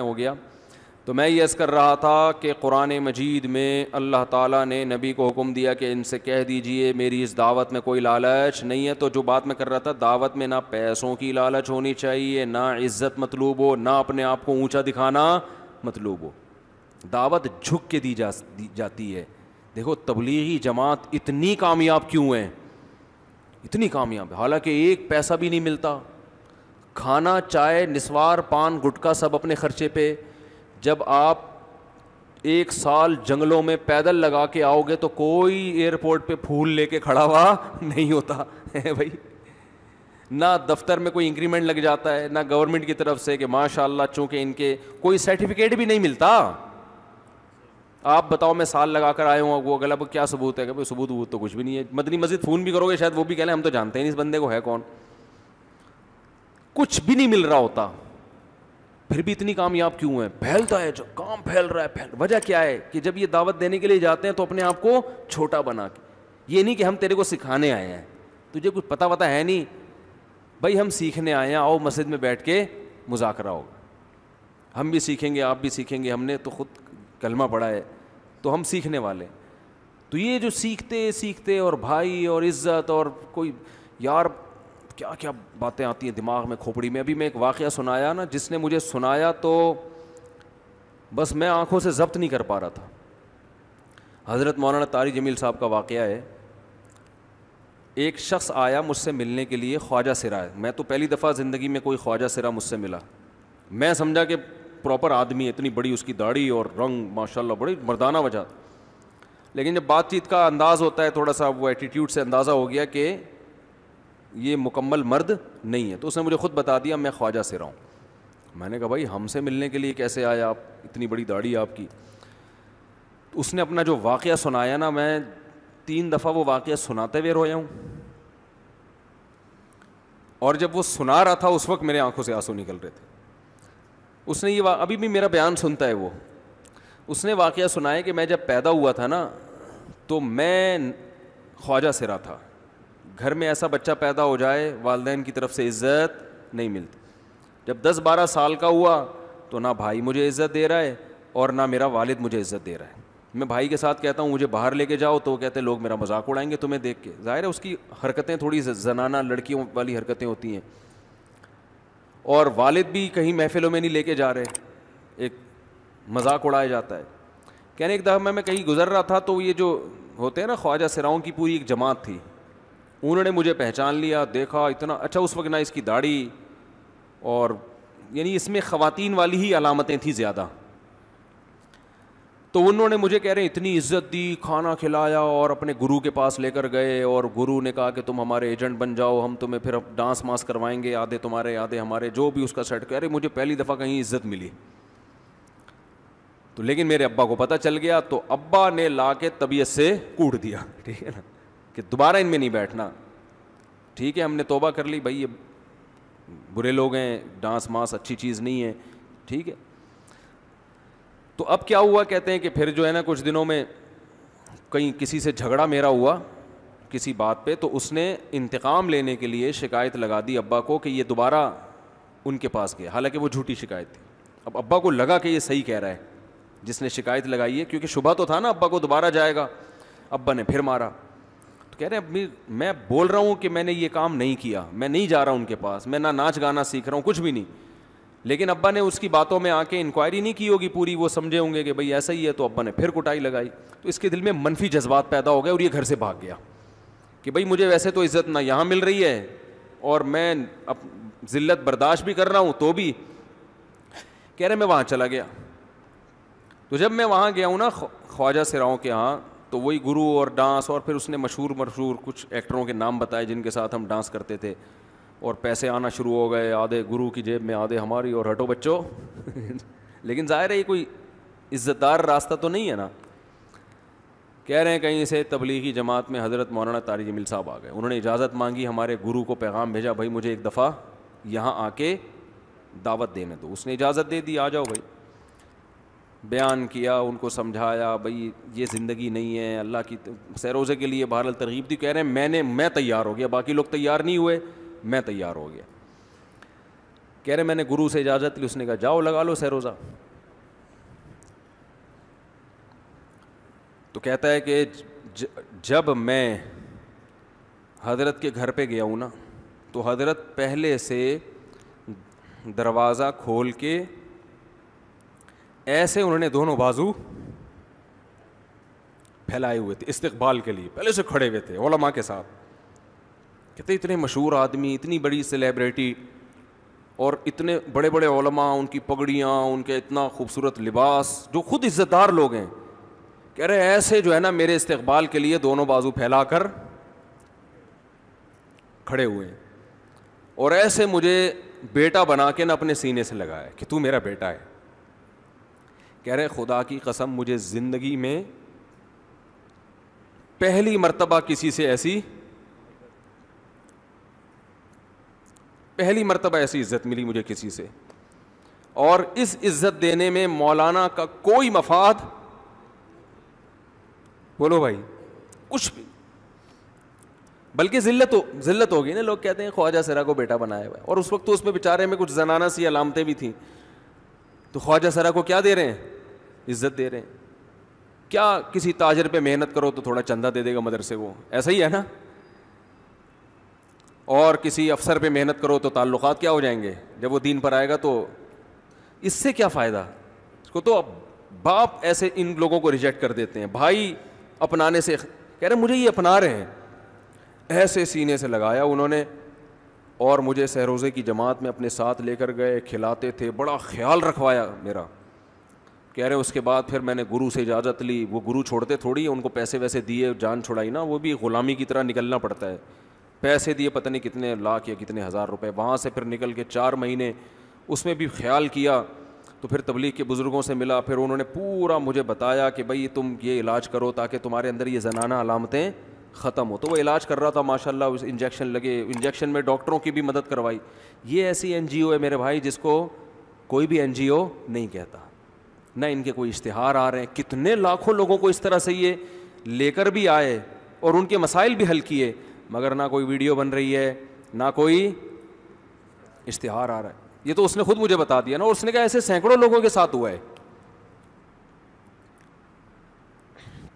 ہو گیا. تو میں یہ عرض کر رہا تھا کہ قرآن مجید میں اللہ تعالیٰ نے نبی کو حکم دیا کہ ان سے کہہ دیجئے میری اس دعوت میں کوئی لالچ نہیں ہے. تو جو بات میں کر رہا تھا, دعوت میں نہ پیسوں کی لالچ ہونی چاہیے, نہ عزت مطلوب ہو, نہ اپنے آپ کو اونچا دکھانا مطلوب ہو. دعوت جھک کے دی جاتی ہے. دیکھو تبلیغی جماعت اتنی کامیاب کیوں ہے, اتنی کامیاب, حالانکہ ایک پیسہ بھی نہیں ملتا, کھانا چائے نسوار پان گٹکا سب اپنے خرچے پہ. جب آپ 1 سال جنگلوں میں پیدل لگا کے آؤ گے تو کوئی ایئرپورٹ پہ پھول لے کے کھڑا ہوا نہیں ہوتا ہے بھائی. نہ دفتر میں کوئی انکریمنٹ لگ جاتا ہے, نہ گورنمنٹ کی طرف سے کہ ماشاء اللہ چونکہ ان کے کوئی سرٹیفکیٹ بھی نہیں ملتا. آپ بتاؤ میں سال لگا کر آئے ہوں, وہ غلط کیا ثبوت ہے کہ ثبوت تو کچھ بھی نہیں ہے. مدنی مسجد فون بھی کرو گے شاید وہ بھی کہہ لیں ہم تو جانتے ہیں نہیں اس بندے کو ہے کون. کچھ بھی نہیں مل رہا ہوتا, پھر بھی اتنی کامیاب کیوں ہے؟ پھیلتا ہے, جو کام پھیل رہا ہے. وجہ کیا ہے کہ جب یہ دعوت دینے کے لیے جاتے ہیں تو اپنے آپ کو چھوٹا بنا کے, یہ نہیں کہ ہم تیرے کو سکھانے آئے ہیں, تجھے کچھ پتہ وتا ہے نہیں بھائی, ہم سیکھنے آئے ہیں, آؤ مسجد میں بیٹھ کے مذاکرہ ہوگا, ہم بھی سیکھیں گے آپ بھی سیکھیں گے, ہم نے تو خود کلمہ پڑھا ہے تو ہم سیکھنے والے. تو یہ جو سیکھتے اور بھائی اور عزت اور کوئی یار کیا کیا باتیں آتی ہیں دماغ میں کھوپڑی میں. ابھی میں ایک واقعہ سنایا نا, جس نے مجھے سنایا تو بس میں آنکھوں سے ضبط نہیں کر پا رہا تھا. حضرت مولانا طارق جمیل صاحب کا واقعہ ہے. ایک شخص آیا مجھ سے ملنے کے لیے, خواجہ سرا ہے. میں تو پہلی دفعہ زندگی میں کوئی خواجہ سرا مجھ سے ملا. میں سمجھا کہ پراپر آدمی ہے, اتنی بڑی اس کی داڑھی اور رنگ ماشاء اللہ بڑی مردانہ وجہ. لیکن جب بات چیت کا انداز ہوتا ہے تھوڑا سا وہ ایٹیٹیوڈ سے اندازہ ہو گیا کہ یہ مکمل مرد نہیں ہے. تو اس نے مجھے خود بتا دیا میں خواجہ سرا ہوں. میں نے کہا بھائی ہم سے ملنے کے لیے کیسے آئے آپ, اتنی بڑی داڑھی آپ کی. تو اس نے اپنا جو واقعہ سنایا نا, میں 3 دفعہ وہ واقعہ سناتے ہوئے رویا ہوں. اور جب وہ سنا رہا تھا اس وقت میرے آنکھوں سے آنسو نکل رہے تھے. اس نے یہ ابھی بھی میرا بیان سنتا ہے وہ. اس نے واقعہ سنایا کہ میں جب پیدا ہوا تھا نا تو میں خواجہ سرا تھا. گھر میں ایسا بچہ پیدا ہو جائے والدین کی طرف سے عزت نہیں ملتی. جب 10-12 سال کا ہوا تو نہ بھائی مجھے عزت دے رہا ہے اور نہ میرا والد مجھے عزت دے رہا ہے. میں بھائی کے ساتھ کہتا ہوں مجھے باہر لے کے جاؤ تو وہ کہتے ہیں لوگ میرا مذاق اڑائیں گے تمہیں دیکھ کے. ظاہر ہے اس کی حرکتیں تھوڑی زنانہ لڑکیوں والی حرکتیں ہوتی ہیں. اور والد بھی کہیں محفلوں میں نہیں لے کے جا رہے, ایک مذاق اڑایا جاتا ہے. کہنے ایک دفعہ میں کہیں گزر رہا تھا تو یہ جو ہوتے ہیں نا خواجہ سراؤں کی پوری ایک جماعت تھی, انہوں نے مجھے پہچان لیا, دیکھا اتنا اچھا. اس وقت نہ اس کی داڑھی اور یعنی اس میں خواتین والی ہی علامتیں تھیں زیادہ. تو انہوں نے مجھے کہہ رہے ہیں اتنی عزت دی, کھانا کھلایا اور اپنے گرو کے پاس لے کر گئے. اور گرو نے کہا کہ تم ہمارے ایجنٹ بن جاؤ, ہم تمہیں پھر ڈانس ماس کروائیں گے, آدھے تمہارے آدھے ہمارے, جو بھی اس کا سیٹ. کہہ رہے مجھے پہلی دفعہ کہیں عزت ملی. تو لیکن میرے ابا کو پتہ چل گیا تو ابا نے لا کے طبیعت سے کوٹ دیا, ٹھیک ہے نا, کہ دوبارہ ان میں نہیں بیٹھنا. ٹھیک ہے ہم نے توبہ کر لی بھائی, یہ برے لوگ ہیں, ڈانس ماس اچھی چیز نہیں ہے, ٹھیک ہے. تو اب کیا ہوا, کہتے ہیں کہ پھر جو ہے نا کچھ دنوں میں کہیں کسی سے جھگڑا میرا ہوا کسی بات پہ, تو اس نے انتقام لینے کے لیے شکایت لگا دی ابا کو کہ یہ دوبارہ ان کے پاس گیا. حالانکہ وہ جھوٹی شکایت تھی. اب ابا کو لگا کہ یہ صحیح کہہ رہا ہے جس نے شکایت لگائی ہے, کیونکہ شبہ تو تھا نا ابا کو دوبارہ جائے گا. ابا نے پھر مارا. تو کہہ رہے ہیں میں بول رہا ہوں کہ میں نے یہ کام نہیں کیا, میں نہیں جا رہا ان کے پاس, میں نہ ناچ گانا سیکھ رہا ہوں, کچھ بھی نہیں. لیکن ابا نے اس کی باتوں میں آ کے انکوائری نہیں کی ہوگی پوری, وہ سمجھے ہوں گے کہ بھائی ایسا ہی ہے. تو ابا نے پھر کٹائی لگائی. تو اس کے دل میں منفی جذبات پیدا ہو گئے اور یہ گھر سے بھاگ گیا کہ بھائی مجھے ویسے تو عزت نہ یہاں مل رہی ہے اور میں ذلت برداشت بھی کر رہا ہوں تو بھی. کہہ رہے میں وہاں چلا گیا. تو جب میں وہاں گیا ہوں نا خواجہ سراؤں کے ہاں, تو وہی گرو اور ڈانس, اور پھر اس نے مشہور کچھ ایکٹروں کے نام بتائے جن کے ساتھ ہم ڈانس کرتے تھے, اور پیسے آنا شروع ہو گئے, آدھے گرو کی جیب میں آدھے ہماری, اور ہٹو بچوں. لیکن ظاہر ہے یہ کوئی عزت دار راستہ تو نہیں ہے نا. کہہ رہے ہیں کہیں سے تبلیغی جماعت میں حضرت مولانا طارق جمیل صاحب آ گئے. انہوں نے اجازت مانگی, ہمارے گرو کو پیغام بھیجا بھائی مجھے ایک دفعہ یہاں آ کے دعوت دینے دو. اس نے اجازت دے دی, آ جاؤ بھائی. بیان کیا, ان کو سمجھایا بھائی یہ زندگی نہیں ہے, اللہ کی سیروزے کے لیے بہرحال ترغیب دی. کہہ رہے ہیں میں تیار ہو گیا, باقی لوگ تیار نہیں ہوئے, میں تیار ہو گیا. کہہ رہے میں نے گرو سے اجازت لی. اس نے کہا جاؤ لگا لو سہ روزہ. تو کہتا ہے کہ جب میں حضرت کے گھر پہ گیا ہوں نا تو حضرت پہلے سے دروازہ کھول کے ایسے انہوں نے دونوں بازو پھیلائے ہوئے تھے استقبال کے لیے, پہلے سے کھڑے ہوئے تھے علماء کے ساتھ. کہتے اتنے مشہور آدمی, اتنی بڑی سیلیبریٹی اور اتنے بڑے بڑے علماء, ان کی پگڑیاں, ان کے اتنا خوبصورت لباس, جو خود عزت دار لوگ ہیں, کہہ رہے ایسے جو ہے نا میرے استقبال کے لیے دونوں بازو پھیلا کر کھڑے ہوئے ہیں, اور ایسے مجھے بیٹا بنا کے نہ اپنے سینے سے لگایا کہ تو میرا بیٹا ہے. کہہ رہے خدا کی قسم مجھے زندگی میں پہلی مرتبہ کسی سے پہلی مرتبہ ایسی عزت ملی مجھے کسی سے, اور اس عزت دینے میں مولانا کا کوئی مفاد, بولو بھائی, کچھ بھی, بلکہ ذلت ہوگی نا. لوگ کہتے ہیں خواجہ سرا کو بیٹا بنایا ہوا ہے, اور اس وقت تو اس میں بیچارے میں کچھ زنانہ سی علامتیں بھی تھیں. تو خواجہ سرا کو کیا دے رہے ہیں, عزت دے رہے ہیں. کیا کسی تاجر پہ محنت کرو تو تھوڑا چندہ دے دے گا مدرسے کو, ایسا ہی ہے نا. اور کسی افسر پہ محنت کرو تو تعلقات کیا ہو جائیں گے, جب وہ دین پر آئے گا تو اس سے کیا فائدہ. اس کو تو باپ ایسے ان لوگوں کو ریجیکٹ کر دیتے ہیں, بھائی اپنانے سے. کہہ رہے مجھے یہ اپنا رہے ہیں, ایسے سینے سے لگایا انہوں نے, اور مجھے سہ روزے کی جماعت میں اپنے ساتھ لے کر گئے, کھلاتے تھے, بڑا خیال رکھوایا میرا. کہہ رہے اس کے بعد پھر میں نے گرو سے اجازت لی. وہ گرو چھوڑتے تھوڑی, ان کو پیسے ویسے دیے, جان چھڑائی نا, وہ بھی غلامی کی طرح نکلنا پڑتا ہے. پیسے دیے پتہ نہیں کتنے لاکھ یا کتنے ہزار روپے, وہاں سے پھر نکل کے 4 مہینے اس میں بھی خیال کیا. تو پھر تبلیغ کے بزرگوں سے ملا, پھر انہوں نے پورا مجھے بتایا کہ بھائی تم یہ علاج کرو تاکہ تمہارے اندر یہ زنانہ علامتیں ختم ہو. تو وہ علاج کر رہا تھا ماشاء اللہ, انجیکشن لگے, انجیکشن میں ڈاکٹروں کی بھی مدد کروائی. یہ ایسی این جی او ہے میرے بھائی جس کو کوئی بھی این جی او نہیں کہتا, نہ ان کے کوئی اشتہار آ رہے ہیں. کتنے لاکھوں لوگوں کو اس طرح سے یہ لے کر بھی آئے اور ان کے مسائل بھی حل کیے, مگر نہ کوئی ویڈیو بن رہی ہے, نہ کوئی اشتہار آ رہا ہے. یہ تو اس نے خود مجھے بتا دیا نا, اور اس نے کہا ایسے سینکڑوں لوگوں کے ساتھ ہوا ہے.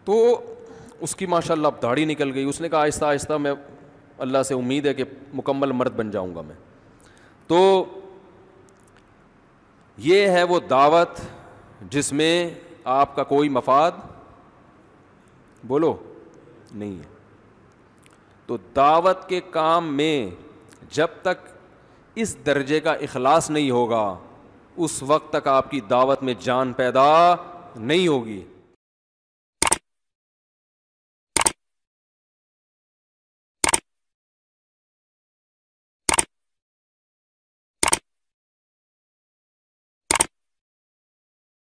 تو اس کی ماشاء اللہ اب داڑھی نکل گئی. اس نے کہا آہستہ آہستہ میں اللہ سے امید ہے کہ مکمل مرد بن جاؤں گا میں. تو یہ ہے وہ دعوت جس میں آپ کا کوئی مفاد بولو نہیں ہے. تو دعوت کے کام میں جب تک اس درجے کا اخلاص نہیں ہوگا اس وقت تک آپ کی دعوت میں جان پیدا نہیں ہوگی.